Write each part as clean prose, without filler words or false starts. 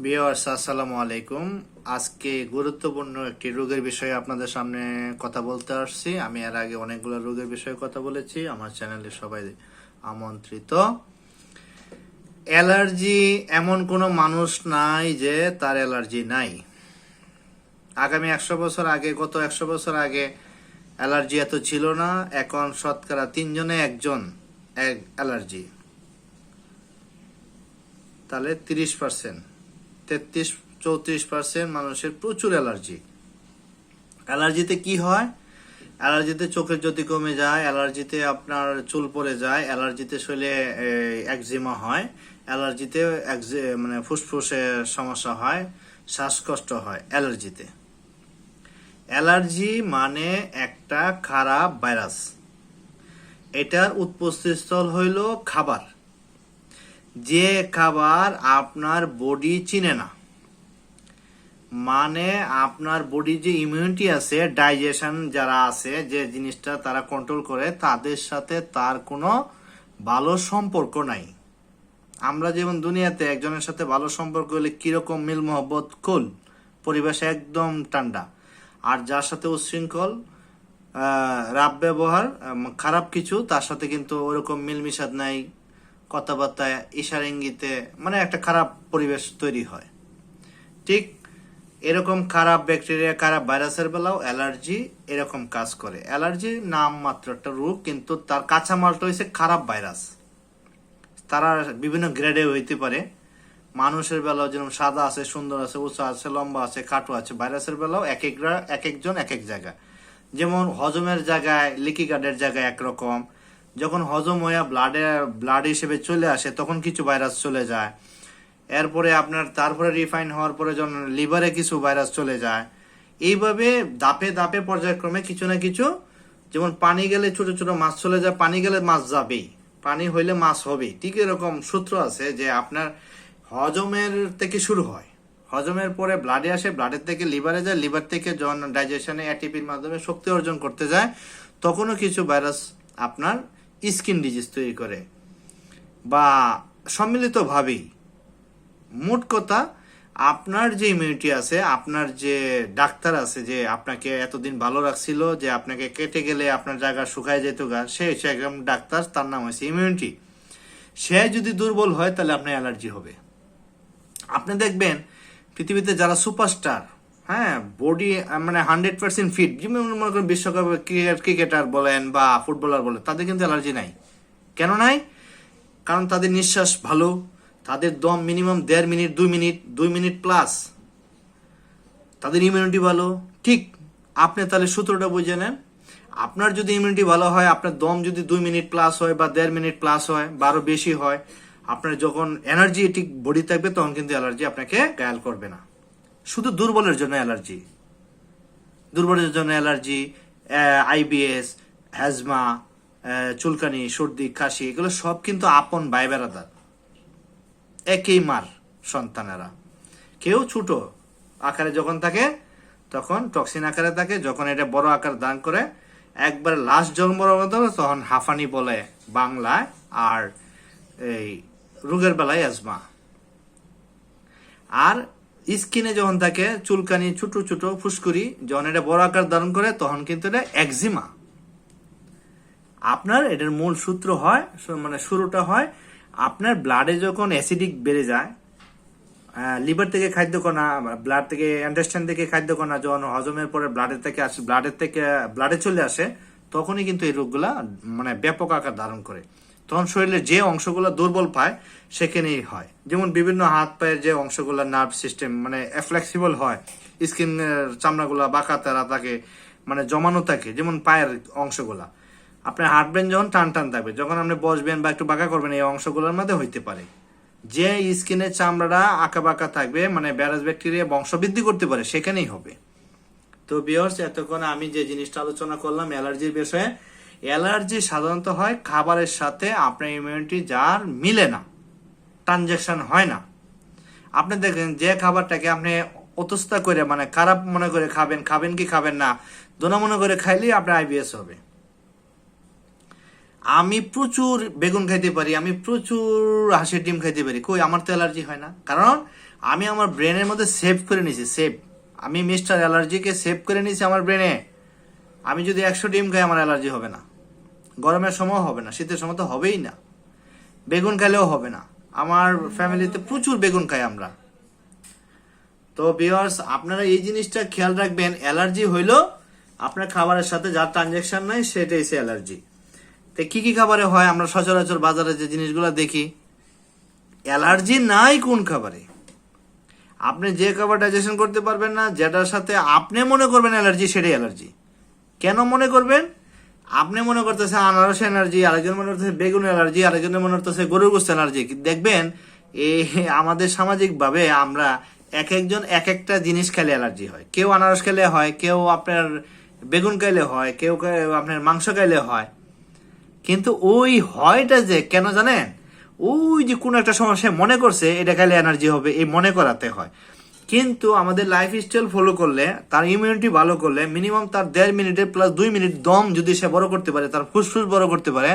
Viewers আসসালামু আলাইকুম। আজকে গুরুত্বপূর্ণ একটি রোগের বিষয়ে আপনাদের সামনে কথা বলতে আসছি। আমি এর আগে অনেকগুলো রোগের বিষয়ে কথা বলেছি, আমার চ্যানেলে সবাই আমন্ত্রিত। অ্যালার্জি এমন কোনো মানুষ নাই যে তার অ্যালার্জি নাই। আগামী 100 বছর আগে, গত 100 বছর আগে অ্যালার্জি এত ছিল না। এখন শতকরা 3 জনে একজন অ্যালার্জি, তাহলে 30%, 33-34% মানুষের প্রচুর অ্যালার্জি। অ্যালার্জিতে কি হয়? অ্যালার্জিতে চোখের জ্যোতি কমে যায়, অ্যালার্জিতে আপনার চুল পড়ে যায়, অ্যালার্জিতে শরীরে একজিমা হয়, অ্যালার্জিতে মানে ফুসফুসে সমস্যা হয়, শ্বাসকষ্ট হয় অ্যালার্জিতে। অ্যালার্জি মানে একটা খারাপ ভাইরাস। এটার উৎপত্তিস্থল হইল খাবার। যে খাবার আপনার বডি চিনে না, মানে আপনার বডি যে ইমিউনিটি আছে, ডাইজেশন যারা আছে, যে জিনিসটা তারা কন্ট্রোল করে, তাদের সাথে তার কোনো ভালো সম্পর্ক নাই। আমরা যেমন দুনিয়াতে একজনের সাথে ভালো সম্পর্ক হলে কিরকম মিল মহব্বত, কুল পরিবেশ একদম ঠান্ডা, আর যার সাথে উচ্ছৃঙ্খল রাব ব্যবহার, খারাপ কিছু, তার সাথে কিন্তু ওরকম মিলমিশাদ নাই, কথাবার্তা ইশারা ইঙ্গিতে, মানে একটা খারাপ পরিবেশ তৈরি হয়। ঠিক এরকম খারাপ ব্যাকটেরিয়া, খারাপ ভাইরাসের বেলাও অ্যালার্জি এরকম কাজ করে। অ্যালার্জি নাম মাত্র একটা রোগ, কিন্তু তার কাঁচামালটা হয়েছে খারাপ ভাইরাস। তারা বিভিন্ন গ্রেডে হইতে পারে। মানুষের বেলাও যেমন সাদা আছে, সুন্দর আছে, উঁচা আছে, লম্বা আছে, খাটো আছে। ভাইরাসের বেলাও এক একজন এক এক জায়গা। যেমন হজমের জায়গায়, লিকি গার্ডের জায়গায় একরকম, যখন হজম হয়ে ব্লাড হিসেবে চলে আসে তখন কিছু ভাইরাস চলে যায়। এরপরে আপনার তারপরে রিফাইন হওয়ার পরে যখন লিভারে কিছু ভাইরাস চলে যায়। এইভাবে ধাপে ধাপে পর্যায়ক্রমে কিছু না কিছু, যেমন পানি গেলে ছোট ছোট মাছ চলে যায়, পানি গেলে মাছ যাবেই, পানি হইলে মাছ হবেই। ঠিক এরকম সূত্র আছে যে আপনার হজমের থেকে শুরু হয়, হজমের পরে ব্লাডে আসে, ব্লাডের থেকে লিভারে যায়, লিভার থেকে যখন ডাইজেশনে এটিপির মাধ্যমে শক্তি অর্জন করতে যায়, তখনও কিছু ভাইরাস আপনার স্কিন ডিজিজ তৈরি করে, বা সম্মিলিতভাবেই। মোট কথা, আপনার যে ইমিউনিটি আছে, আপনার যে ডাক্তার আছে যে আপনাকে এতদিন ভালো রাখছিল, যে আপনাকে কেটে গেলে আপনার জায়গা শুকায় যেত গা, সে হচ্ছে একদম ডাক্তার, তার নাম হচ্ছে ইমিউনিটি। সে যদি দুর্বল হয় তাহলে আপনার অ্যালার্জি হবে। আপনি দেখবেন পৃথিবীতে যারা সুপারস্টার, হ্যাঁ, বডি মানে 100% ফিট, যেমন মনে করেন বিশ্বকাপে ক্রিকেটার বলেন বা ফুটবলার বলেন, তাদের কিন্তু অ্যালার্জি নাই। কেন নাই? কারণ তাদের নিঃশ্বাস ভালো, তাদের দম minimum 1.5 minute, 2 minute, 2 minute plus, তাদের ইমিউনিটি ভালো। ঠিক আপনি তাহলে সূত্রটা বুঝে নেন। আপনার যদি ইমিউনিটি ভালো হয়, আপনার দম যদি 2 মিনিট প্লাস হয় বা 1.5 মিনিট প্লাস হয় বা আরো বেশি হয়, আপনার যখন এনার্জেটিক বডি থাকবে, তখন কিন্তু অ্যালার্জি আপনাকে ঘায়াল করবে না। শুধু দুর্বলের জন্য অ্যালার্জি, দুর্বলের জন্য অ্যালার্জি, আইবিএস, হ্যাজমা, চুলকানি, সর্দি, কাশি, এগুলো সব কিন্তু আপন ভাই বেড়াদার, একই মার সন্তানেরা। কেউ ছোট আকারে যখন থাকে তখন টক্সিন আকারে থাকে, যখন এটা বড় আকার দান করে একবার লাস্ট জন্ম তখন হাঁফানি বলে বাংলায়, আর এই রোগের বেলায় অ্যাজমা। আর স্কিনে যখন থাকে চুলকানি, ছোট ছোট ফুসকুরি, যখন এটা বড় আকার ধারণ করে তখন কিন্তু এটা একজিমা। আপনার এটার মূল সূত্র হয়, মানে শুরুটা হয় আপনার ব্লাডে যখন অ্যাসিডিক বেড়ে যায়, লিভার থেকে খাদ্যকণা, ব্লাড থেকে ইন্টেস্টাইন থেকে খাদ্যকণা যখন হজমের পরে ব্লাডের থেকে আসে, ব্লাডে চলে আসে, তখনই কিন্তু এই রোগগুলা মানে ব্যাপক আকার ধারণ করে। তখন শরীরের যে অংশগুলো দুর্বল পায় সেখানেই হয়। যেমন বিভিন্ন হাত পায়ের যে অংশগুলো, নার্ভ সিস্টেম মানে ফ্লেক্সিবল হয়, স্কিন চামড়াগুলা বাঁকা তেরা থাকে, মানে জমানো থাকে, যেমন পায়ের অংশগুলা। আপনি হাঁটবেন যখন টান টান থাকবে, যখন আপনি বসবেন বা একটু বাঁকা করবেন, এই অংশগুলোর মধ্যে হইতে পারে। যে স্কিনের চামড়াটা আঁকা বাঁকা থাকবে, মানে ভাইরাস ব্যাকটেরিয়া বংশবৃদ্ধি করতে পারে, সেখানেই হবে। তো ভিউয়ার্স, এতক্ষণ আমি যে জিনিসটা আলোচনা করলাম অ্যালার্জির বিষয়ে, অ্যালার্জি সাধারণত হয় খাবারের সাথে আপনার ইমিউনিটি যার মিলে না, ট্রানজেকশন হয় না। আপনি দেখেন যে খাবারটাকে আপনি অতস্তা করে, মানে খারাপ মনে করে খাবেন, খাবেন কি খাবেন না, দোনা মনে করে খাইলেই আপনার আইবিএস হবে। আমি প্রচুর বেগুন খাইতে পারি, আমি প্রচুর হাঁসের ডিম খাইতে পারি, কই আমার তো অ্যালার্জি হয় না? কারণ আমি আমার ব্রেনের মধ্যে সেভ করে নিয়েছি, সেভ। আমি মিস্টার অ্যালার্জিকে সেভ করে নিয়েছি আমার ব্রেনে। আমি যদি 100 ডিম খাই আমার অ্যালার্জি হবে না, গরমের সময় হবে না, শীতের সময় তো হবেই না, বেগুন খাইলেও হবে না। আমার ফ্যামিলিতে প্রচুর বেগুন খাই আমরা। তো ভিউয়ার্স, আপনারা এই জিনিসটা খেয়াল রাখবেন, অ্যালার্জি হইলো আপনার খাবারের সাথে যার ট্রানজেকশন নাই সেটাই সে অ্যালার্জি। তো কি কি খাবারে হয়? আমরা সচরাচর বাজারে যে জিনিসগুলো দেখি, অ্যালার্জি নাই কোন খাবারে? আপনি যে খাবার ডাইজেশন করতে পারবেন না, যেটার সাথে আপনি মনে করবেন অ্যালার্জি, সেটাই অ্যালার্জি। কেন মনে করবেন? আপনি মনে করতেছে আনারস অ্যালার্জি, আরেকজন মনে করতেছে বেগুন অ্যালার্জি, আরেকজনের মনে করতেছে গরুর গোশত অ্যালার্জি। দেখবেন এই আমাদের সামাজিকভাবে আমরা এক একজন এক একটা জিনিস খেলে অ্যালার্জি হয়। কেউ আনারস খেলে হয়, কেউ আপনার বেগুন খাইলে হয়, কেউ আপনার মাংস খাইলে হয়। কিন্তু ওই হয়টা যে কেন জানেন? ওই যে কোনো একটা সমস্যা মনে করছে এটা খাইলে এনার্জি হবে, এই মনে করাতে হয়। কিন্তু আমাদের লাইফ স্টাইল ফলো করলে, তার ইমিউনিটি ভালো করলে, মিনিমাম তার 1.5 মিনিটে প্লাস 2 মিনিট দম যদি সে বড় করতে পারে, তার ফুসফুস বড় করতে পারে,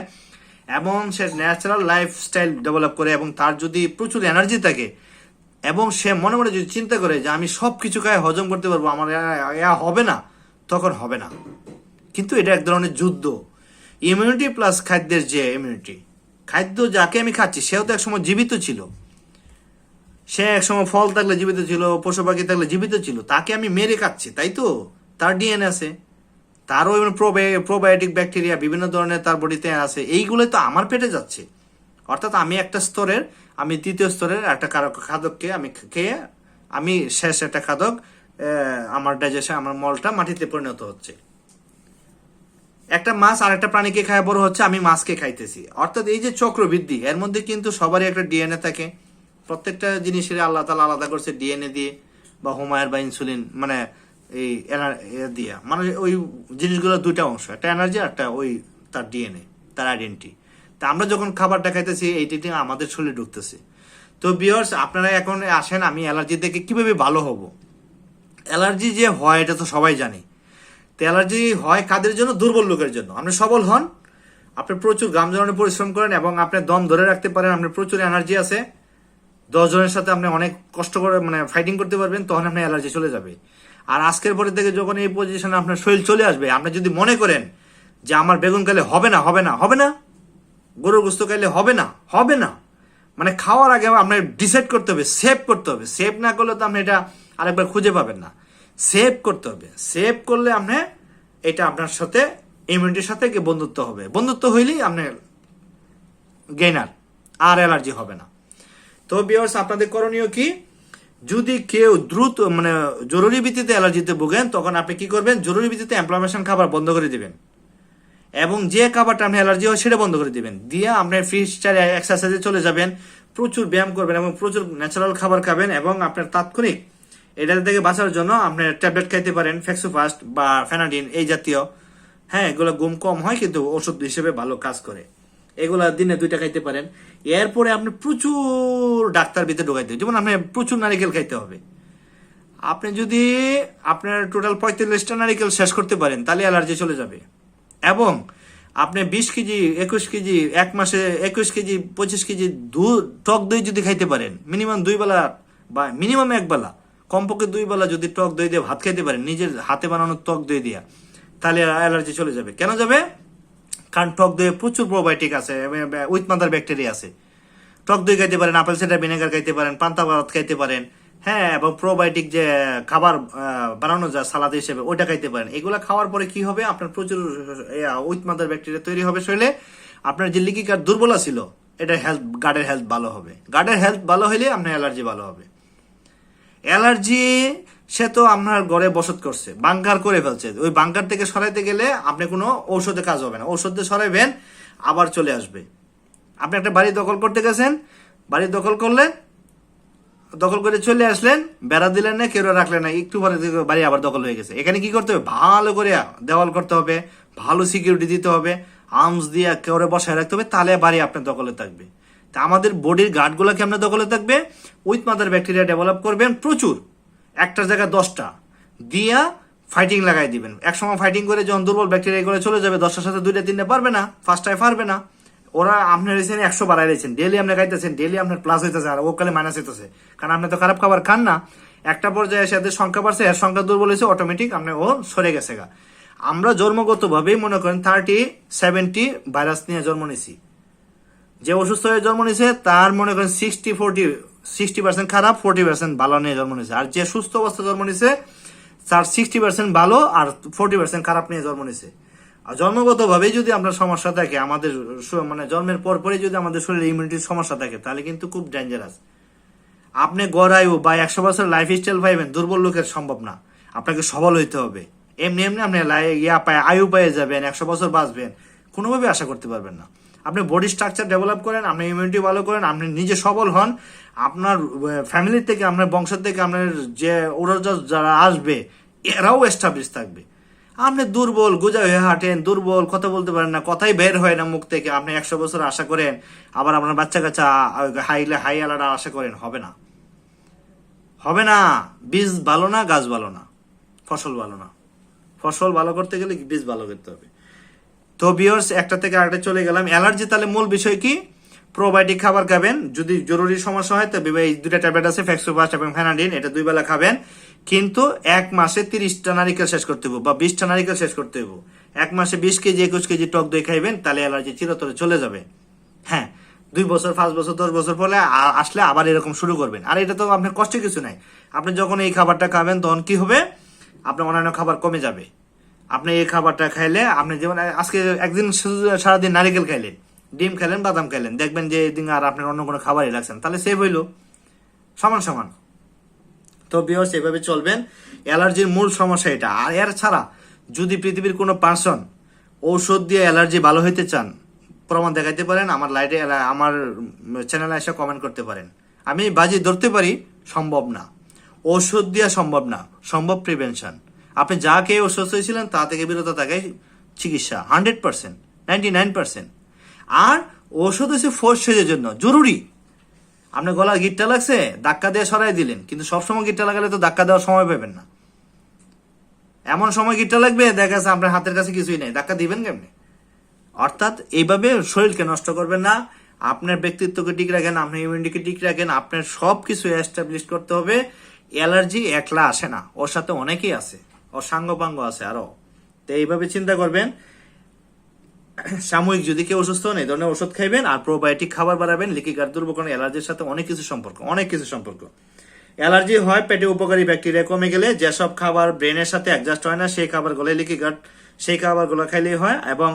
এবং সে ন্যাচারাল লাইফ স্টাইল ডেভেলপ করে, এবং তার যদি প্রচুর এনার্জি থাকে, এবং সে মনে মনে যদি চিন্তা করে যে আমি সব কিছু খায় হজম করতে পারবো, আমার হবে না, তখন হবে না। কিন্তু এটা এক ধরনের যুদ্ধ। ইমিউনিটি প্লাস খাদ্যের যে ইমিউনিটি, খাদ্য যাকে আমি খাচ্ছি সেও তো একসময় জীবিত ছিল, সে একসময় ফল থাকলে জীবিত ছিল, পশু পাখি থাকলে জীবিত ছিল, তাকে আমি মেরে খাচ্ছি, তাই তো? তার ডিএনএ আছে, তারও প্রোবায়োটিক ব্যাকটেরিয়া বিভিন্ন ধরনের তার বডিতে আছে, এইগুলোই তো আমার পেটে যাচ্ছে। অর্থাৎ আমি একটা স্তরের, আমি তৃতীয় স্তরের একটা খাদককে আমি খেয়ে, আমি শেষ একটা খাদক, আমার ডাইজেশন, আমার মলটা মাটিতে পরিণত হচ্ছে। একটা মাছ আর একটা প্রাণীকে খায় বড় হচ্ছে, আমি মাছকে খাইতেছি। অর্থাৎ এই যে চক্রবৃদ্ধি, এর মধ্যে কিন্তু সবারই একটা ডিএনএ থাকে। প্রত্যেকটা জিনিসের আল্লাহ তাআলা আলাদা করছে ডিএনএ দিয়ে, বা হোমায়ার বা ইনসুলিন, মানে এই দিয়ে, মানে ওই জিনিসগুলো দুইটা অংশ, একটা এনার্জি, একটা ওই তার ডিএনএ, তার আইডেন্টি। তা আমরা যখন খাবারটা খাইতেছি, এইটি আমাদের শরীরে ঢুকতেছে। তো ভিউয়ার্স, আপনারা এখন আসেন, আমি অ্যালার্জি থেকে কিভাবে ভালো হব। অ্যালার্জি যে হয় এটা তো সবাই জানি। তো অ্যালার্জি হয় কাদের জন্য? দুর্বল লোকের জন্য। আপনি সবল হন, আপনি প্রচুর ঘাম ঝরানো পরিশ্রম করেন, এবং আপনি দম ধরে রাখতে পারেন, আপনার প্রচুর এনার্জি আছে, 10 জনের সাথে আপনি অনেক কষ্ট করে মানে ফাইটিং করতে পারবেন, তখন আপনার অ্যালার্জি চলে যাবে। আর আজকের পরে থেকে যখন এই পজিশনে আপনার শরীর চলে আসবে, আপনি যদি মনে করেন যে আমার বেগুন খাইলে হবে না, হবে না, হবে না, গরুর গোশত খাইলে হবে না, হবে না, মানে খাওয়ার আগে আপনার ডিসাইড করতে হবে, সেভ করতে হবে। সেভ না করলে তো আপনি এটা আরেকবার খুঁজে পাবেন না। সেভ করতে হবে, সেভ করলে আপনি এটা আপনার সাথে, ইমিউনিটির সাথে বন্ধুত্ব হবে, বন্ধুত্ব হইলেই আপনার গেইনার, আর অ্যালার্জি হবে না। তো ভিউয়ার্স, আপনাদের করণীয় কি? যদি কেউ দ্রুত মানে জরুরি ভিত্তিতে অ্যালার্জিতে ভোগেন, তখন আপনি কি করবেন? জরুরি ভিত্তিতে ইনফ্লামেশন খাবার বন্ধ করে দিবেন, এবং যে খাবারটা আপনি অ্যালার্জি হয় সেটা বন্ধ করে দিবেন। দিয়ে আপনি ফ্রি স্টাইল এক্সারসাইজে চলে যাবেন, প্রচুর ব্যায়াম করবেন, এবং প্রচুর ন্যাচারাল খাবার খাবেন, এবং আপনার তাৎক্ষণিক এটা থেকে বাঁচার জন্য আপনি ট্যাবলেট খাইতে পারেন, ফ্যাক্সোফাস্ট বা ফেনাডিন এই জাতীয়। হ্যাঁ, এগুলো ঘুম কম হয় কিন্তু ওষুধ হিসেবে ভালো কাজ করে, এগুলা দিনে 2টা খাইতে পারেন। এরপরে আপনি প্রচুর ডাক্তার ভিতরে ঢোকাইতে হবে, যেমন আপনি প্রচুর নারিকেল খাইতে হবে। আপনি যদি আপনার টোটাল 45টা নারিকেল শেষ করতে পারেন, তাহলে অ্যালার্জি চলে যাবে। এবং আপনি 20 কেজি 21 কেজি এক মাসে 21 কেজি 25 কেজি টক দই যদি খাইতে পারেন, মিনিমাম 2 বেলা বা মিনিমাম 1 বেলা, কমপক্ষে 2 বেলা যদি টক দই দিয়ে ভাত খাইতে পারেন, নিজের হাতে বানানো টক দই দিয়া, তাহলে অ্যালার্জি চলে যাবে। কেন যাবে? কারণ টক দইয়ে প্রচুর প্রোবায়োটিক আছে, উইথ মাদার ব্যাকটেরিয়া আছে। টক দই খাইতে পারেন, আপেল সাইডার ভিনেগার খাইতে পারেন, পান্তা ভাত খাইতে পারেন, হ্যাঁ, এবং প্রোবায়োটিক যে খাবার বানানো যায় সালাদ হিসেবে, ওইটা খাইতে পারেন। এগুলো খাওয়ার পরে কি হবে? আপনার প্রচুর উইথ মাদার ব্যাকটেরিয়া তৈরি হবে শরীরে। আপনার যে লিকি গার্ড দুর্বল ছিল, এটা গার্ডের হেলথ ভালো হবে। গার্ডের হেলথ ভালো হলে আপনার অ্যালার্জি ভালো হবে। অ্যালার্জি সে তো আপনার ঘরে বসত করছে, বাঙ্কার করে ফেলছে, ওই বাঙ্কার থেকে সরাইতে গেলে আপনি কোনো ঔষধে কাজ হবে না, ঔষধে সরাইবেন আবার চলে আসবে। আপনি একটা বাড়ি দখল করতে গেছেন, বাড়ি দখল করলেন, দখল করে চলে আসলেন, বেড়া দিলেন না, কেউ রাখলেন না, একটু পরে বাড়ি আবার দখল হয়ে গেছে। এখানে কি করতে হবে? ভালো করে দেওয়াল করতে হবে, ভালো সিকিউরিটি দিতে হবে, আর্মস দিয়ে কেউ বসায় রাখতে হবে, তাহলে বাড়ি আপনার দখলে থাকবে। তা আমাদের বডির গার্ডগুলো কেমন দখলে থাকবে? উইথ মাদার ব্যাকটেরিয়া ডেভেলপ করবেন প্রচুর, একটার জায়গায় 10টা দিয়া ফাইটিং লাগাই দিবেন। একসময় ফাইটিং করে যখন দুর্বল ব্যাকটেরিয়া করে চলে যাবে, 10টার সাথে 2টা 3টা পারবে না, 5টায় পারবে না। ওরা আপনার রয়েছেন 100 বাড়াই রয়েছেন, ডেলি আপনি খাইতেছেন, ডেলি আপনার প্লাস হইতেছে আর ওকালে মাইনাস হইতেছে, কারণ আপনি তো খারাপ খাবার খান না। একটা পর্যায়ে এসে এদের সংখ্যা বাড়ছে, এর সংখ্যা দুর্বল হয়েছে, অটোমেটিক আপনি ও সরে গেছে গা। আমরা জন্মগত ভাবেই মনে করেন 30-70 ভাইরাস নিয়ে জন্ম নিছি। যে অসুস্থ হয়ে জন্ম নিছে তার মনে করেন 60% খারাপ, 40% ভালো নিয়ে জন্ম নিছে। আর যে সুস্থ অবস্থা জন্ম নিছে তার 60% ভালো আর 40% খারাপ নিয়ে জন্ম নিছে। আর জন্মগত ভাবেই যদি আপনার সমস্যা থাকে, আমাদের মানে জন্মের পরপরই যদি আমাদের শরীরে ইমিউনিটির সমস্যা থাকে, তাহলে কিন্তু খুব ডেঞ্জারাস। আপনি গড়ায়ু বা 100 বছর লাইফ স্টাইল পাইবেন দুর্বল লোকের সম্ভব না। আপনাকে সবল হইতে হবে। এমনি এমনি আপনি আয়ু পেয়ে যাবেন, 100 বছর বাঁচবেন, কোনোভাবে আশা করতে পারবেন না। আপনি বডি স্ট্রাকচার ডেভেলপ করেন, আপনি ইমিউনিটি ভালো করেন, আপনি নিজে সবল হন, আপনার ফ্যামিলি থেকে, আপনার বংশ থেকে, আপনার যে উড়োজাহাজ যারা আসবে এরাও এস্টাবলিশ থাকবে। আপনি দুর্বল, গোজা হয়ে হাঁটেন, দুর্বল, কথা বলতে পারেন না, কথাই বের হয় না মুখ থেকে, আপনি 100 বছর আশা করেন, আবার আপনার বাচ্চা কাচ্চা হাই আলাদা আশা করেন, হবে না, হবে না। বীজ ভালো না, গাছ ভালো না, ফসল ভালো না। ফসল ভালো করতে গেলে বীজ ভালো করতে হবে। তো ভিউয়ার্স, একটা থেকে আরেকটা চলে গেলাম। অ্যালার্জি তাহলে মূল বিষয় কি? প্রোবায়োটিক খাবার খাবেন, যদি জরুরি সমস্যা হয় তবে এই 2টা ট্যাবলেট আছে, ফ্যাক্সোভাস্ট এবং ফেনাডিন, এটা 2 বেলা খাবেন। কিন্তু 1 মাসে 30টা নারিকেল শেষ করতে হবে বা 20টা নারিকেল শেষ করতে হবে। 1 মাসে 20 কেজি 21 কেজি টক দই খাইবেন, তাহলে অ্যালার্জি চিরতরে চলে যাবে। হ্যাঁ, 2 বছর 5 বছর 10 বছর পরে আসলে আবার এরকম শুরু করবেন। আর এটা তো আপনার কষ্টের কিছু নাই। আপনি যখন এই খাবারটা খাবেন তখন কি হবে? আপনার অন্যান্য খাবার কমে যাবে। আপনি এই খাবারটা খাইলে, আপনি যেমন আজকে একদিন সারাদিন নারিকেল খাইলেন, ডিম খাইলেন, বাদাম খাইলেন, দেখবেন যে এই দিন আর আপনার অন্য কোনো খাবারই লাগছেন, তাহলে সেভ হইল, সমান সমান। তো ভিউয়ার্স, এভাবে চলবেন। অ্যালার্জির মূল সমস্যা এটা। আর এর ছাড়া যদি পৃথিবীর কোনো পার্সন ঔষধ দিয়ে অ্যালার্জি ভালো হইতে চান, প্রমাণ দেখাইতে পারেন, আমার লাইটে, আমার চ্যানেলে এসে কমেন্ট করতে পারেন। আমি বাজি ধরতে পারি সম্ভব না, ঔষধ দিয়া সম্ভব না, সম্ভব প্রিভেনশন। আপনি যা খেয়ে অসুস্থ হয়েছিলেন তা থেকে বিরত থাকে চিকিৎসা, 100%, 99%। আর ওষুধ হচ্ছে ফোর্স সেজের জন্য জরুরি। আপনার গলার গিটটা লাগছে, ধাক্কা দিয়ে সরাই দিলেন, কিন্তু সবসময় গিটটা লাগালে তো ধাক্কা দেওয়ার সময় পাবেন না। এমন সময় গিটটা লাগবে, দেখা যাচ্ছে আপনার হাতের কাছে কিছুই নেই, ধাক্কা দিবেন কেমনে? অর্থাৎ এইভাবে শরীরকে নষ্ট করবেন না। আপনার ব্যক্তিত্বকে ঠিক রাখেন, আপনার ইমিউনিটিকে ঠিক রাখেন, আপনার সব কিছু এস্টাবলিশ করতে হবে। অ্যালার্জি একলা আসে না, ওর সাথে অনেকেই আছে, ওর সাঙ্গপাঙ্গ আছে আরো। তো এইভাবে চিন্তা করবেন। সাময়িক যদি কেউ অসুস্থ হন, এই ধরনের ওষুধ খাইবেন আর প্রোবায়োটিক খাবার বাড়াবেন। লিকি গার্ড দুর্বল করেন। অ্যালার্জির সাথে অনেক কিছু সম্পর্ক। অ্যালার্জি হয় পেটে উপকারী ব্যাকটেরিয়া কমে গেলে, যেসব খাবার ব্রেনের সাথে অ্যাডজাস্ট হয় না সেই খাবারগুলো লিকি গার্ড, সেই খাবারগুলো খাইলেই হয়। এবং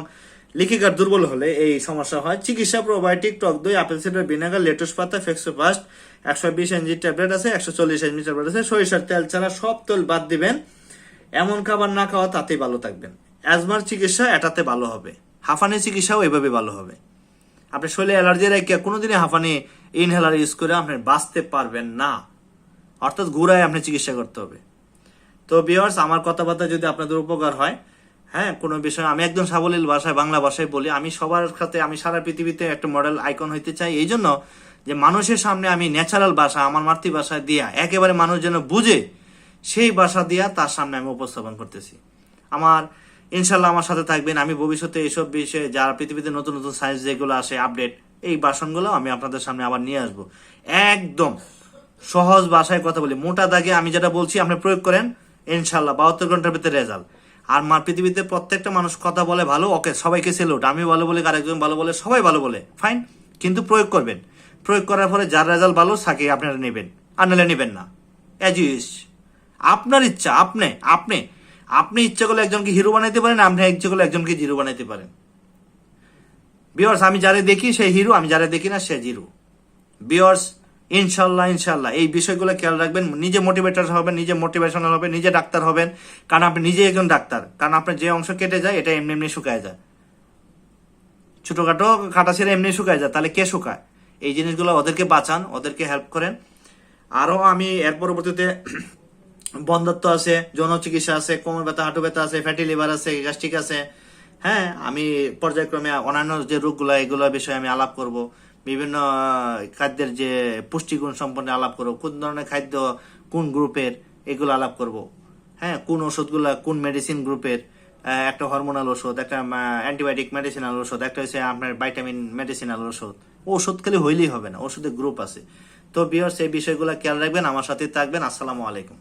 লিকি গার্ড দুর্বল হলে এই সমস্যা হয়। চিকিৎসা: প্রোবায়োটিক, টক দই, আপেল সিডার ভিনেগার, লেটুস পাতা, ফ্লেক্সোফাস্ট, 120 mg ট্যাবলেট আছে, 140 mg ট্যাবলেট আছে। সরিষার তেল ছাড়া সব তেল বাদ দিবেন। এমন খাবার না খাওয়া, তাতেই ভালো থাকবেন। অ্যাজমার চিকিৎসা এটাতে ভালো হবে। হাঁফানি চিকিৎসাও এভাবে ভালো হবে। আপনি শরীরে অ্যালার্জি রেখে কোনোদিনই হাঁফানি ইনহেলার ইউজ করে আপনি বাঁচতে পারবেন না। অর্থাৎ ঘুরায় আপনি চিকিৎসা করতে হবে। তো ভিউয়ার্স, আমার কথাবার্তা যদি আপনাদের উপকার হয়, হ্যাঁ, কোনো বিষয়, আমি একদম সাবলীল ভাষায়, বাংলা ভাষায় বলি। আমি সবার সাথে, আমি সারা পৃথিবীতে একটা মডেল আইকন হইতে চাই, এই জন্য যে মানুষের সামনে আমি ন্যাচারাল ভাষা, আমার মাতৃভাষায় দিয়া, একেবারে মানুষ যেন বুঝে সেই ভাষা দিয়া তার সামনে আমি উপস্থাপন করতেছি। ইনশাল্লাহ আমার সাথে থাকবেন। আমি ভবিষ্যতে এইসব বিষয়ে, যারা পৃথিবীতে নতুন নতুন সায়েন্স যেগুলো আসে আপডেট, এই ভাষণগুলো আমি আপনাদের সামনে আবার নিয়ে আসবো। একদম সহজ ভাষায় কথা বলি, মোটা দাগে আমি যেটা বলছি আপনি প্রয়োগ করেন, ইনশাল্লাহ 72 ঘন্টার ভিতরে রেজাল্ট। আর পৃথিবীতে প্রত্যেকটা মানুষ কথা বলে ভালো, ওকে, সবাইকে সেলুট। আমি ভালো বলে, আরেকজন ভালো বলে, সবাই ভালো বলে, ফাইন। কিন্তু প্রয়োগ করবেন। প্রয়োগ করার পরে যার রেজাল্ট ভালো তাকে আপনারা নেবেন, আর নাহলে নেবেন না। অ্যাজ ইউ উইশ, আপনার ইচ্ছা। আপনি ইচ্ছা করলে একজনকে হিরো বানাইতে পারেন, আপনি ইচ্ছা করলে একজনকে জিরো বানাইতে পারেন। ভিউয়ার্স, আমি যারা দেখি সে হিরো, আমি যারা দেখি না সে জিরো। ভিউয়ার্স, ইনশাল্লাহ এই বিষয়গুলো খেয়াল রাখবেন। নিজে মোটিভেটার হবেন, নিজে মোটিভেশনাল হবেন, নিজে ডাক্তার হবেন। কারণ আপনি নিজে একজন ডাক্তার। কারণ আপনার যে অংশ কেটে যায় এটা এমনি এমনি শুকায় যায়, ছোটখাটো কাটা ছেড়ে এমনি শুকায় যায়, তাহলে কে শুকায়? এই জিনিসগুলো ওদেরকে বাঁচান, ওদেরকে হেল্প করেন। আরো আমি এর পরবর্তীতে বন্ধ্যাত্ব আছে, যৌন চিকিৎসা আছে, কোমর ব্যথা, হাঁটু ব্যথা আছে, ফ্যাটি লিভার আছে, গ্যাস্ট্রিক আছে। হ্যাঁ, আমি পর্যায়ক্রমে অন্যান্য যে রোগগুলো, এগুলো বিষয়ে আমি আলাপ করব। বিভিন্ন খাদ্যের যে পুষ্টিগুণ সম্পর্কে আলাপ করব, কোন ধরনের খাদ্য কোন গ্রুপের, এগুলো আলাপ করব। হ্যাঁ, কোন ওষুধগুলা কোন মেডিসিন গ্রুপের, একটা হরমোনাল ওষুধ, একটা অ্যান্টিবায়োটিক মেডিসিনাল ওষুধ, একটা হচ্ছে আপনার ভাইটামিন মেডিসিনাল ওষুধ। ওষুধ খালি হইলেই হবে না, ওষুধের গ্রুপ আছে। তো ভিউয়ার্স, এই বিষয়গুলো খেয়াল রাখবেন, আমার সাথে থাকবেন। আসসালামু আলাইকুম।